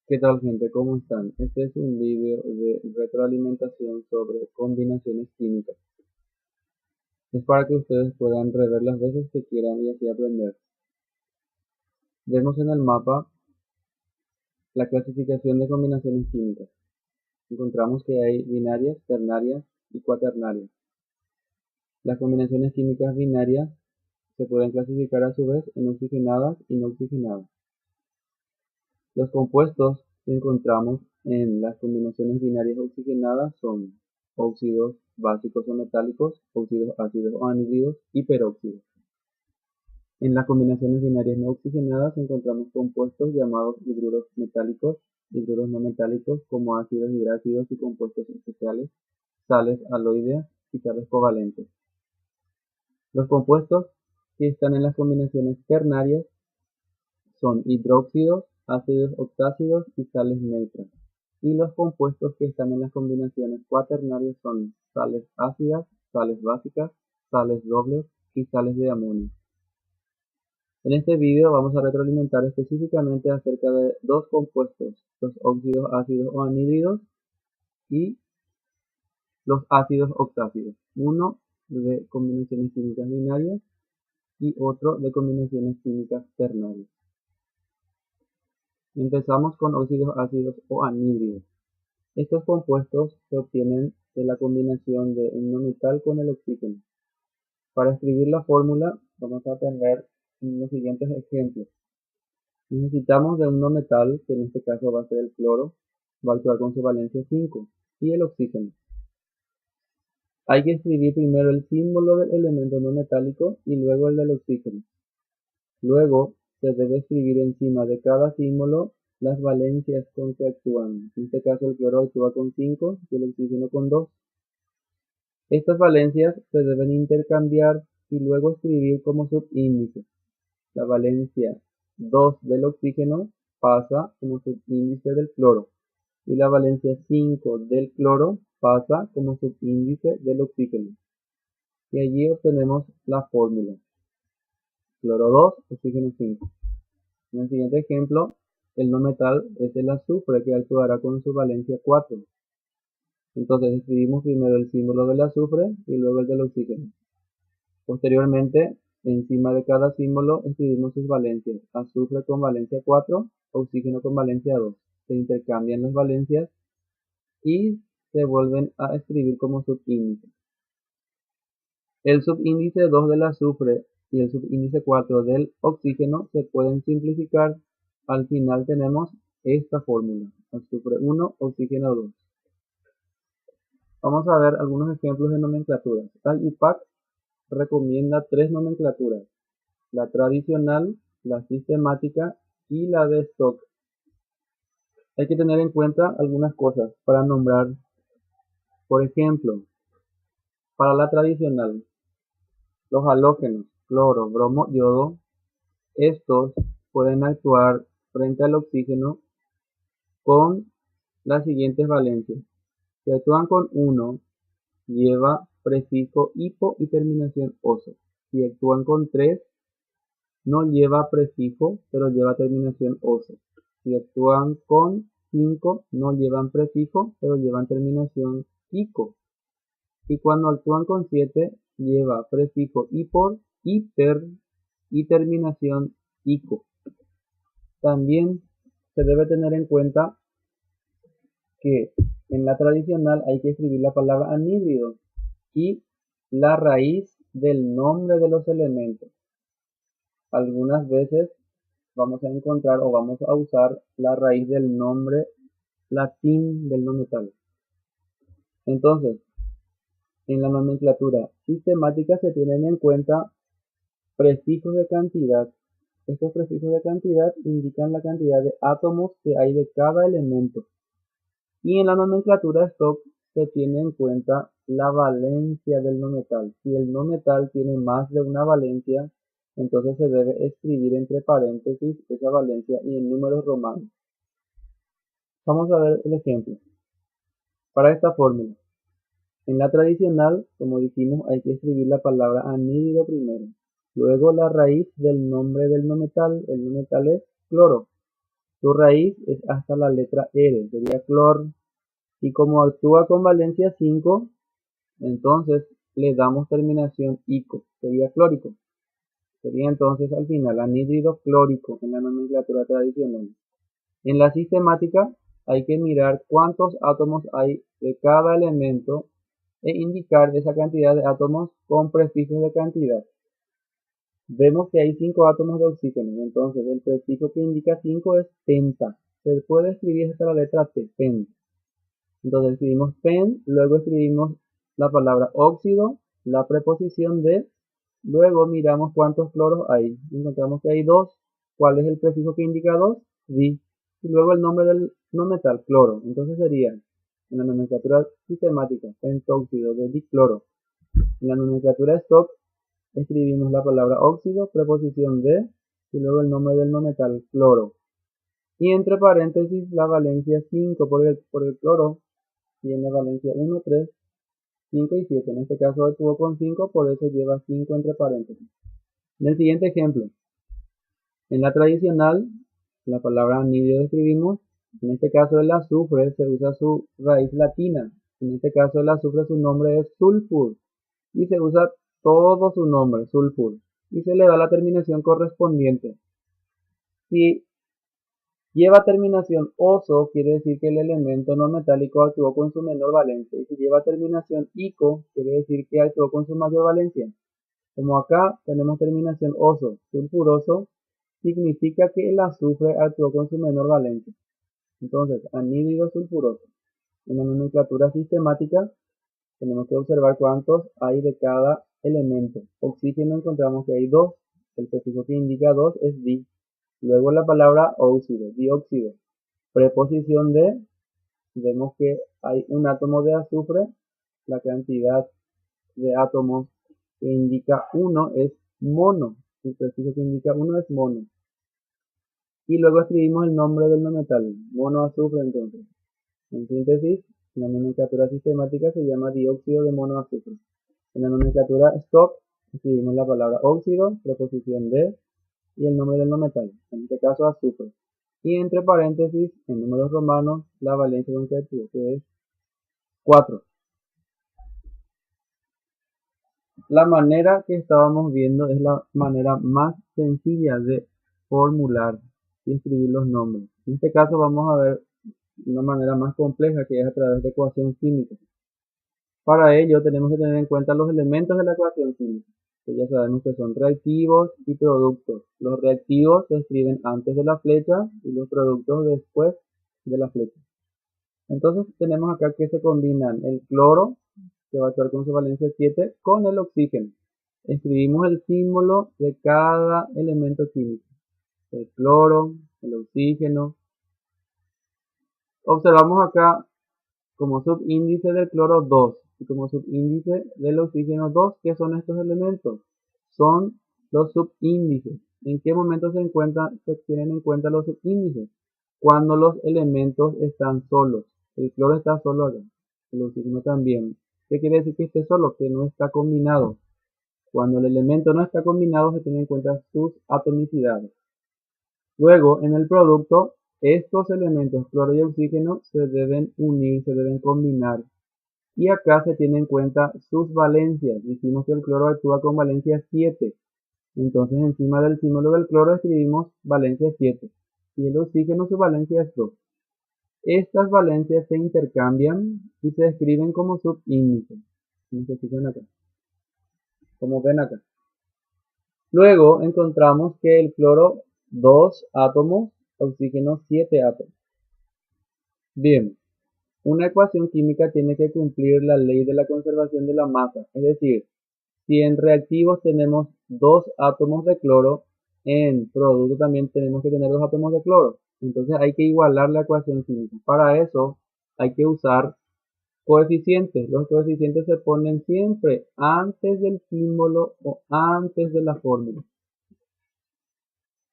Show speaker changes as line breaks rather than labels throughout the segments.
¿Qué tal, gente? ¿Cómo están? Este es un vídeo de retroalimentación sobre combinaciones químicas. Es para que ustedes puedan rever las veces que quieran y así aprender. Vemos en el mapa la clasificación de combinaciones químicas. Encontramos que hay binarias, ternarias y cuaternarias. Las combinaciones químicas binarias se pueden clasificar a su vez en oxigenadas y no oxigenadas. Los compuestos que encontramos en las combinaciones binarias oxigenadas son óxidos básicos o metálicos, óxidos ácidos o anhídridos y peróxidos. En las combinaciones binarias no oxigenadas encontramos compuestos llamados hidruros metálicos, hidruros no metálicos como ácidos hidrácidos y compuestos especiales, sales aloideas y sales covalentes. Los compuestos que están en las combinaciones ternarias son hidróxidos, ácidos oxácidos y sales neutras. Y los compuestos que están en las combinaciones cuaternarias son sales ácidas, sales básicas, sales dobles y sales de amonio. En este vídeo vamos a retroalimentar específicamente acerca de dos compuestos, los óxidos ácidos o anhídridos y los ácidos oxácidos. Uno de combinaciones químicas binarias y otro de combinaciones químicas ternarias. Empezamos con óxidos ácidos o anhídridos. Estos compuestos se obtienen de la combinación de un no metal con el oxígeno. Para escribir la fórmula vamos a tener los siguientes ejemplos. Necesitamos de un no metal, que en este caso va a ser el cloro, va a actuar con su valencia 5, y el oxígeno. Hay que escribir primero el símbolo del elemento no metálico y luego el del oxígeno. Luego se debe escribir encima de cada símbolo las valencias con que actúan. En este caso el cloro actúa con 5 y el oxígeno con 2. Estas valencias se deben intercambiar y luego escribir como subíndice. La valencia 2 del oxígeno pasa como subíndice del cloro y la valencia 5 del cloro pasa como subíndice del oxígeno. Y allí obtenemos la fórmula. Cloro 2, oxígeno 5. En el siguiente ejemplo, el no metal es el azufre que actuará con su valencia 4. Entonces escribimos primero el símbolo del azufre y luego el del oxígeno. Posteriormente, encima de cada símbolo escribimos sus valencias. Azufre con valencia 4, oxígeno con valencia 2. Se intercambian las valencias y se vuelven a escribir como subíndice. El subíndice 2 del azufre y el subíndice 4 del oxígeno se pueden simplificar. Al final tenemos esta fórmula, azufre 1, oxígeno 2. Vamos a ver algunos ejemplos de nomenclaturas. El IUPAC recomienda tres nomenclaturas: la tradicional, la sistemática y la de stock. Hay que tener en cuenta algunas cosas para nombrar. Por ejemplo, para la tradicional, los halógenos, cloro, bromo, yodo, estos pueden actuar frente al oxígeno con las siguientes valencias. Si actúan con 1, lleva prefijo hipo y terminación oso. Si actúan con 3, no lleva prefijo, pero lleva terminación oso. Si actúan con 5, no llevan prefijo, pero llevan terminación ico. Y cuando actúan con 7, lleva prefijo hipor, hiper y terminación ico. También se debe tener en cuenta que en la tradicional hay que escribir la palabra anhídrido y la raíz del nombre de los elementos. Algunas veces vamos a encontrar o vamos a usar la raíz del nombre latín del no metal. Entonces, en la nomenclatura sistemática se tienen en cuenta prefijos de cantidad. Estos prefijos de cantidad indican la cantidad de átomos que hay de cada elemento. Y en la nomenclatura stock se tiene en cuenta la valencia del no metal. Si el no metal tiene más de una valencia, entonces se debe escribir entre paréntesis esa valencia y en números romanos. Vamos a ver el ejemplo. Para esta fórmula, en la tradicional, como dijimos, hay que escribir la palabra anhídrido primero. Luego la raíz del nombre del no metal. El no metal es cloro. Su raíz es hasta la letra R, sería clor. Y como actúa con valencia 5, entonces le damos terminación ico, sería clórico. Sería entonces al final anhídrido clórico en la nomenclatura tradicional. En la sistemática hay que mirar cuántos átomos hay de cada elemento e indicar esa cantidad de átomos con prefijos de cantidad. Vemos que hay 5 átomos de oxígeno, entonces el prefijo que indica 5 es penta. Se puede escribir hasta la letra P, penta. Entonces escribimos pen, luego escribimos la palabra óxido, la preposición de, luego miramos cuántos cloros hay. Encontramos que hay 2. ¿Cuál es el prefijo que indica 2? Di. Y luego el nombre del no metal, cloro. Entonces sería, en la nomenclatura sistemática, pentóxido de dicloro. En la nomenclatura stock, escribimos la palabra óxido, preposición de, y luego el nombre del no metal, cloro. Y entre paréntesis la valencia 5 por el cloro tiene valencia 1, 3, 5 y 7. En este caso actuó con 5, por eso lleva 5 entre paréntesis. En el siguiente ejemplo, en la tradicional, la palabra anhídrido escribimos. En este caso el azufre se usa su raíz latina. En este caso el azufre su nombre es sulfur y se usa todo su nombre, sulfur, y se le da la terminación correspondiente. Si lleva terminación oso, quiere decir que el elemento no metálico actuó con su menor valencia. Y si lleva terminación ico, quiere decir que actuó con su mayor valencia. Como acá tenemos terminación oso, sulfuroso, significa que el azufre actuó con su menor valencia. Entonces, anhídrido sulfuroso. En la nomenclatura sistemática tenemos que observar cuántos hay de cada elemento. Oxígeno encontramos que hay 2. El prefijo que indica 2 es di. Luego la palabra óxido, dióxido. Preposición de, vemos que hay un átomo de azufre. La cantidad de átomos que indica 1 es mono. El prefijo que indica 1 es mono. Y luego escribimos el nombre del no metal, monoazufre entonces. En síntesis, la nomenclatura sistemática se llama dióxido de monoazufre. En la nomenclatura stock escribimos la palabra óxido, preposición de y el nombre del no metal, en este caso azufre. Y entre paréntesis, en números romanos, la valencia de un reactivo, que es 4. La manera que estábamos viendo es la manera más sencilla de formular y escribir los nombres. En este caso vamos a ver una manera más compleja, que es a través de ecuación química. Para ello tenemos que tener en cuenta los elementos de la ecuación química, que ya sabemos que son reactivos y productos. Los reactivos se escriben antes de la flecha y los productos después de la flecha. Entonces tenemos acá que se combinan el cloro, que va a actuar con su valencia 7, con el oxígeno. Escribimos el símbolo de cada elemento químico. El cloro, el oxígeno. Observamos acá como subíndice del cloro 2 y como subíndice del oxígeno 2. ¿Qué son estos elementos? Son los subíndices. ¿En qué momento se tienen en cuenta los subíndices? Cuando los elementos están solos. El cloro está solo acá, el oxígeno también. ¿Qué quiere decir que esté solo? Que no está combinado. Cuando el elemento no está combinado se tienen en cuenta sus atomicidades. Luego, en el producto, estos elementos, cloro y oxígeno, se deben unir, se deben combinar. Y acá se tienen en cuenta sus valencias. Dijimos que el cloro actúa con valencia 7. Entonces, encima del símbolo del cloro escribimos valencia 7. Y el oxígeno, su valencia es 2. Estas valencias se intercambian y se escriben como subíndices. Como se fijan acá. Como ven acá. Luego encontramos que el cloro 2 átomos, oxígeno 7 átomos. Bien, una ecuación química tiene que cumplir la ley de la conservación de la masa. Es decir, si en reactivos tenemos 2 átomos de cloro, en producto también tenemos que tener 2 átomos de cloro. Entonces hay que igualar la ecuación química. Para eso hay que usar coeficientes. Los coeficientes se ponen siempre antes del símbolo o antes de la fórmula.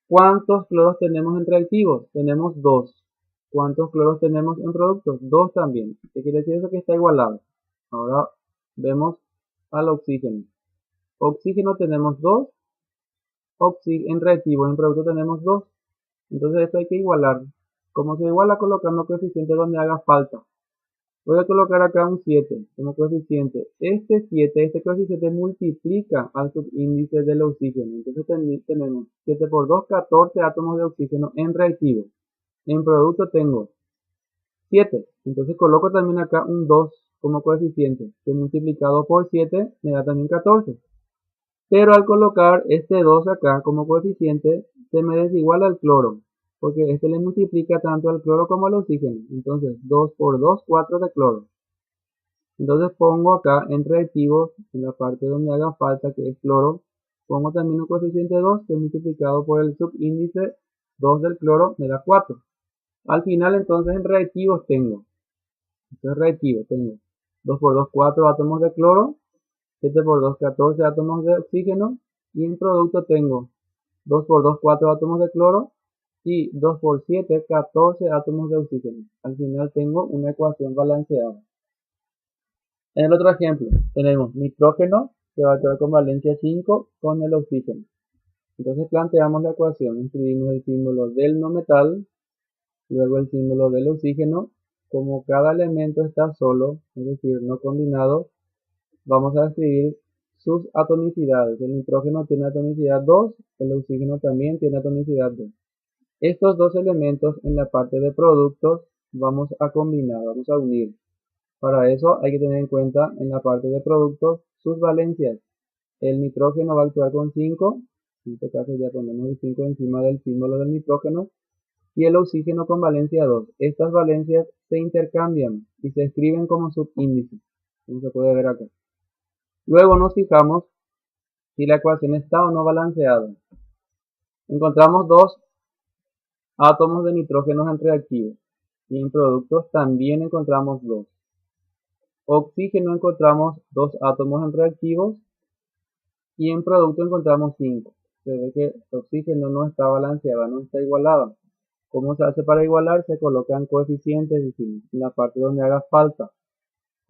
¿Cuántos cloros tenemos en reactivos? Tenemos 2. ¿Cuántos cloros tenemos en productos? 2 también. ¿Qué quiere decir eso? Que está igualado. Ahora vemos al oxígeno. Oxígeno tenemos 2. En reactivo, en producto tenemos 2. Entonces esto hay que igualar. Como se iguala colocando coeficientes donde haga falta. Voy a colocar acá un 7 como coeficiente. Este coeficiente multiplica al subíndice del oxígeno. Entonces tenemos 7 por 2, 14 átomos de oxígeno en reactivo. En producto tengo 7. Entonces coloco también acá un 2 como coeficiente, que multiplicado por 7 me da también 14. Pero al colocar este 2 acá como coeficiente, se me desiguala el cloro, porque este le multiplica tanto al cloro como al oxígeno. Entonces 2 por 2, 4 de cloro. Entonces pongo acá en reactivos, en la parte donde haga falta, que es cloro, pongo también un coeficiente 2, que multiplicado por el subíndice 2 del cloro me da 4. Al final entonces en reactivos tengo 2 por 2, 4 átomos de cloro, 7 por 2, 14 átomos de oxígeno, y en producto tengo 2 por 2, 4 átomos de cloro, y 2 por 7, 14 átomos de oxígeno. Al final tengo una ecuación balanceada. En el otro ejemplo, tenemos nitrógeno, que va a actuar con valencia 5 con el oxígeno. Entonces planteamos la ecuación, escribimos el símbolo del no metal, luego el símbolo del oxígeno. Como cada elemento está solo, es decir, no combinado, vamos a escribir sus atomicidades. El nitrógeno tiene atomicidad 2, el oxígeno también tiene atomicidad 2. Estos dos elementos en la parte de productos vamos a combinar, vamos a unir. Para eso hay que tener en cuenta en la parte de productos sus valencias. El nitrógeno va a actuar con 5, en este caso ya ponemos el 5 encima del símbolo del nitrógeno, y el oxígeno con valencia 2. Estas valencias se intercambian y se escriben como subíndices, como se puede ver acá. Luego nos fijamos si la ecuación está o no balanceada. Encontramos dos átomos de nitrógeno en reactivos y en productos también encontramos dos. Oxígeno encontramos 2 átomos en reactivos y en producto encontramos 5. Se ve que el oxígeno no está balanceada, no está igualada. ¿Cómo se hace para igualar? Se colocan coeficientes en la parte donde haga falta.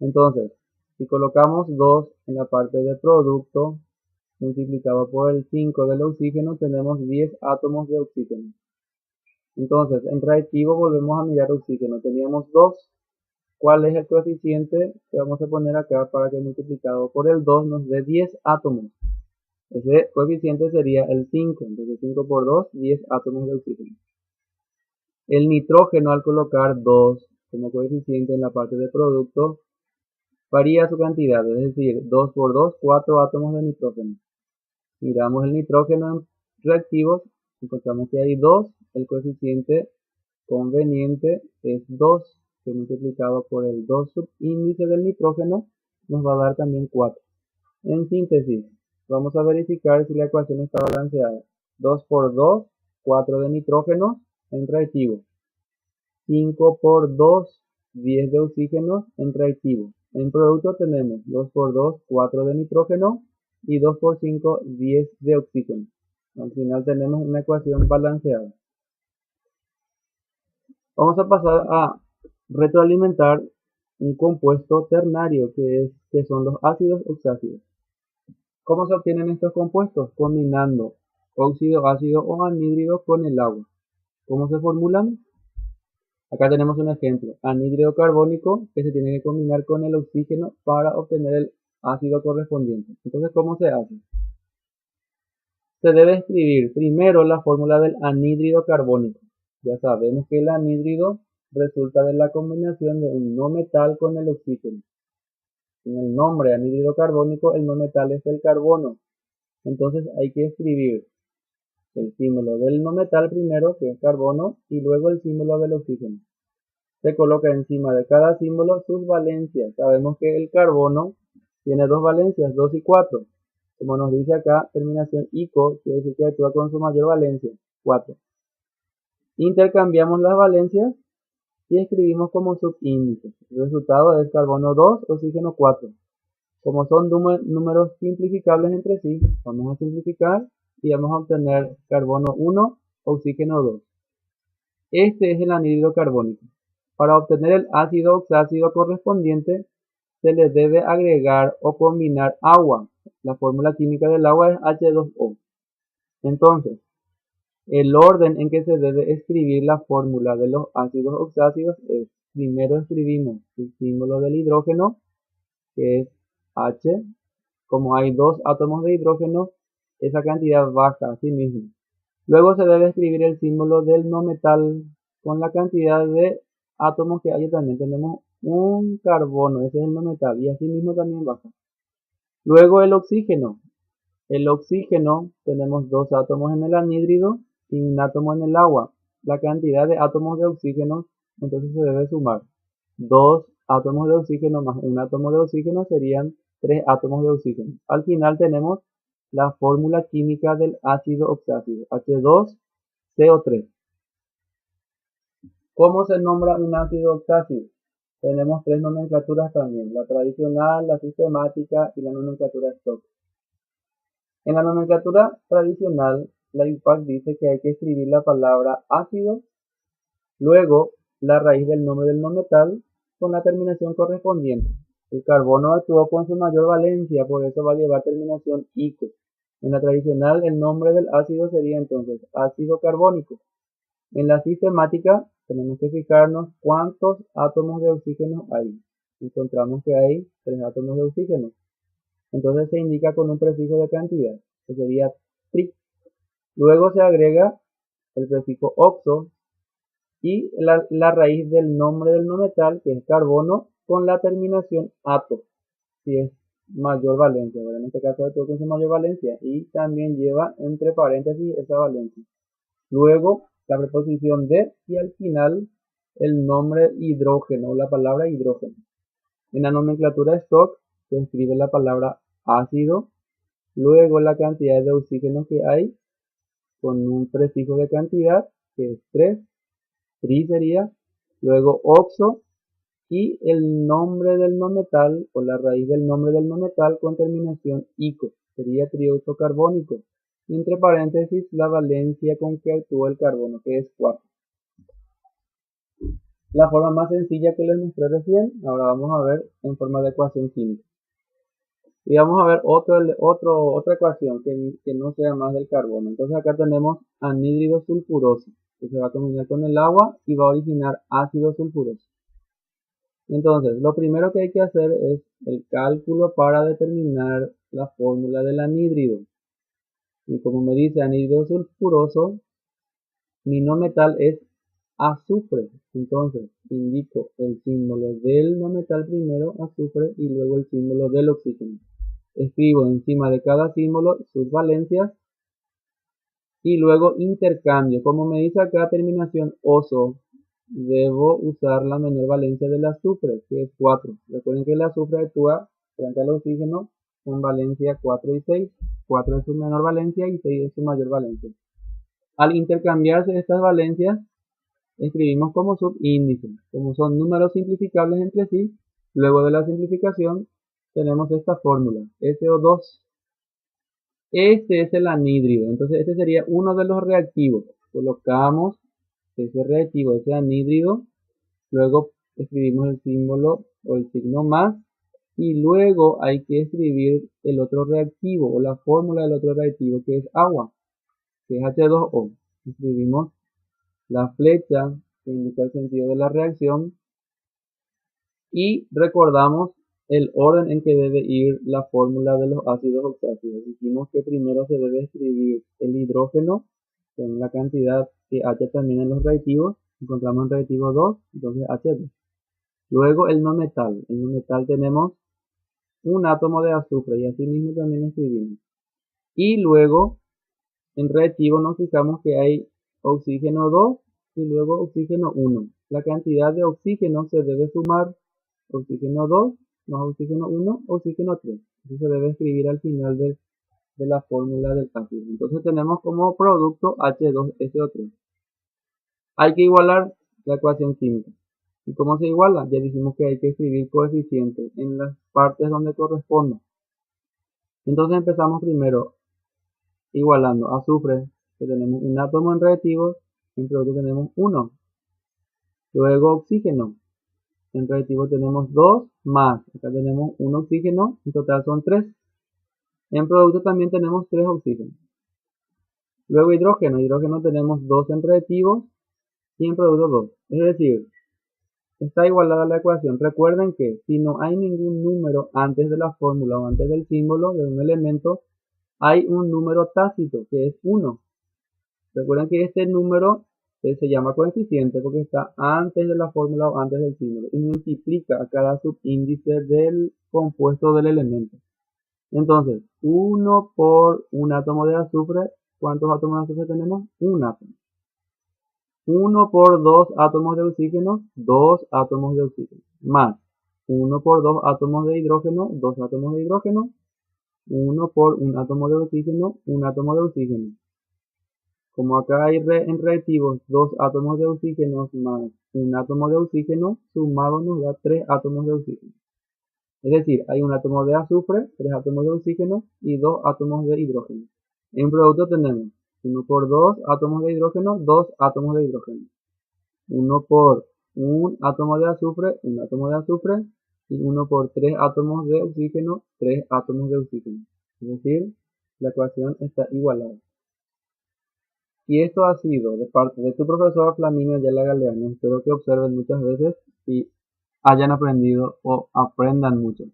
Entonces, si colocamos 2 en la parte de producto multiplicado por el 5 del oxígeno, tenemos 10 átomos de oxígeno. Entonces, en reactivo volvemos a mirar oxígeno. Teníamos 2. ¿Cuál es el coeficiente que vamos a poner acá para que multiplicado por el 2 nos dé 10 átomos? Ese coeficiente sería el 5. Entonces 5 por 2, 10 átomos de oxígeno. El nitrógeno, al colocar 2 como coeficiente en la parte de producto, varía su cantidad, es decir, 2 por 2, 4 átomos de nitrógeno. Miramos el nitrógeno en reactivos, encontramos que hay 2, el coeficiente conveniente es 2, que multiplicado por el 2 subíndice del nitrógeno nos va a dar también 4. En síntesis, vamos a verificar si la ecuación está balanceada. 2 por 2, 4 de nitrógeno en reactivo. 5 por 2, 10 de oxígeno en reactivo. En producto tenemos 2 por 2, 4 de nitrógeno y 2 por 5, 10 de oxígeno. Al final tenemos una ecuación balanceada. Vamos a pasar a retroalimentar un compuesto ternario que son los ácidos oxácidos. ¿Cómo se obtienen estos compuestos? Combinando óxido ácido o anhídrido con el agua. ¿Cómo se formulan? Acá tenemos un ejemplo, anhídrido carbónico que se tiene que combinar con el oxígeno para obtener el ácido correspondiente. Entonces, ¿cómo se hace? Se debe escribir primero la fórmula del anhídrido carbónico. Ya sabemos que el anhídrido resulta de la combinación de un no metal con el oxígeno. En el nombre anhídrido carbónico, el no metal es el carbono. Entonces hay que escribir el símbolo del no metal primero, que es carbono, y luego el símbolo del oxígeno. Se coloca encima de cada símbolo sus valencias. Sabemos que el carbono tiene dos valencias, 2 y 4. Como nos dice acá, terminación ICO, quiere decir que actúa con su mayor valencia, 4. Intercambiamos las valencias y escribimos como subíndice. El resultado es carbono 2, oxígeno 4. Como son números simplificables entre sí, vamos a simplificar y vamos a obtener carbono 1, oxígeno 2. Este es el anhídrido carbónico. Para obtener el ácido oxácido correspondiente, se le debe agregar o combinar agua. La fórmula química del agua es H2O. Entonces, El orden en que se debe escribir la fórmula de los ácidos oxácidos es: primero escribimos el símbolo del hidrógeno, que es H. Como hay dos átomos de hidrógeno, esa cantidad baja a sí mismo. Luego se debe escribir el símbolo del no metal con la cantidad de átomos que hay. También tenemos un carbono, ese es el no metal, y así mismo también baja. Luego el oxígeno. El oxígeno, tenemos dos átomos en el anhídrido y un átomo en el agua. La cantidad de átomos de oxígeno, entonces se debe sumar. Dos átomos de oxígeno más un átomo de oxígeno serían 3 átomos de oxígeno. Al final tenemos la fórmula química del ácido oxácido, H2CO3. ¿Cómo se nombra un ácido oxácido? Tenemos tres nomenclaturas también: la tradicional, la sistemática y la nomenclatura Stock. En la nomenclatura tradicional, la IUPAC dice que hay que escribir la palabra ácido, luego la raíz del nombre del no metal con la terminación correspondiente. El carbono actuó con su mayor valencia, por eso va a llevar terminación ico. En la tradicional, el nombre del ácido sería entonces ácido carbónico. En la sistemática, tenemos que fijarnos cuántos átomos de oxígeno hay. Encontramos que hay 3 átomos de oxígeno. Entonces se indica con un prefijo de cantidad, que sería tri. Luego se agrega el prefijo oxo y la raíz del nombre del no metal, que es carbono, con la terminación ato, si es mayor valencia. Bueno, en este caso todo es mayor valencia, y también lleva entre paréntesis esa valencia. Luego la preposición de, y al final el nombre hidrógeno, la palabra hidrógeno. En la nomenclatura Stock se escribe la palabra ácido, luego la cantidad de oxígeno que hay con un prefijo de cantidad, que es 3, tri sería, luego oxo y el nombre del no metal o la raíz del nombre del no metal con terminación ico, sería trioxo carbónico, y entre paréntesis la valencia con que actúa el carbono, que es 4. La forma más sencilla que les mostré recién, ahora vamos a ver en forma de ecuación química. Y vamos a ver otra ecuación que no sea más del carbono. Entonces acá tenemos anhídrido sulfuroso, que se va a combinar con el agua y va a originar ácido sulfuroso. Entonces, lo primero que hay que hacer es el cálculo para determinar la fórmula del anhídrido. Y como me dice anhídrido sulfuroso, mi no metal es azufre. Entonces, indico el símbolo del no metal primero, azufre, y luego el símbolo del oxígeno. Escribo encima de cada símbolo sus valencias y luego intercambio. Como me dice acá terminación oso, debo usar la menor valencia del azufre, que es 4. Recuerden que el azufre actúa frente al oxígeno con valencia 4 y 6. 4 es su menor valencia y 6 es su mayor valencia. Al intercambiarse estas valencias, escribimos como subíndice. Como son números simplificables entre sí, luego de la simplificación tenemos esta fórmula, SO2. Este es el anhídrido, entonces este sería uno de los reactivos. Colocamos ese reactivo, ese anhídrido, luego escribimos el símbolo o el signo más, y luego hay que escribir el otro reactivo o la fórmula del otro reactivo, que es agua, que es H2O. Escribimos la flecha que indica el sentido de la reacción y recordamos el orden en que debe ir la fórmula de los ácidos oxácidos. Dijimos que primero se debe escribir el hidrógeno en la cantidad que H también en los reactivos. Encontramos en reactivo 2, entonces H2. Luego el no metal. En no metal tenemos un átomo de azufre y así mismo también escribimos. Y luego en reactivo nos fijamos que hay oxígeno 2 y luego oxígeno 1. La cantidad de oxígeno se debe sumar oxígeno 2 más oxígeno 1, oxígeno 3. Eso se debe escribir al final de la fórmula del ácido. Entonces tenemos como producto H2SO3. Hay que igualar la ecuación química. ¿Y cómo se iguala? Ya dijimos que hay que escribir coeficientes en las partes donde corresponda. Entonces empezamos primero igualando azufre, que tenemos un átomo en reactivo, en producto tenemos 1. Luego oxígeno, en reactivo tenemos 2 más, acá tenemos un oxígeno, en total son 3. En producto también tenemos 3 oxígenos. Luego hidrógeno. Hidrógeno tenemos 2 en reactivos y en producto 2. Es decir, está igualada la ecuación. Recuerden que si no hay ningún número antes de la fórmula o antes del símbolo de un elemento, hay un número tácito que es 1. Recuerden que este número se llama coeficiente porque está antes de la fórmula o antes del símbolo y multiplica a cada subíndice del compuesto del elemento. Entonces, 1 por un átomo de azufre, ¿cuántos átomos de azufre tenemos? Un átomo. 1 por 2 átomos de oxígeno, 2 átomos de oxígeno. Más 1 por 2 átomos de hidrógeno, 2 átomos de hidrógeno. 1 por un átomo de oxígeno, un átomo de oxígeno. Como acá hay en reactivos 2 átomos de oxígeno más un átomo de oxígeno, sumado nos da 3 átomos de oxígeno. Es decir, hay un átomo de azufre, 3 átomos de oxígeno y 2 átomos de hidrógeno. En producto tenemos 1 por 2 átomos de hidrógeno, 2 átomos de hidrógeno. 1 por un átomo de azufre, un átomo de azufre. Y 1 por 3 átomos de oxígeno, 3 átomos de oxígeno. Es decir, la ecuación está igualada. Y esto ha sido de parte de tu profesor Flaminio Ayala Galeano. Espero que observen muchas veces y hayan aprendido o aprendan mucho.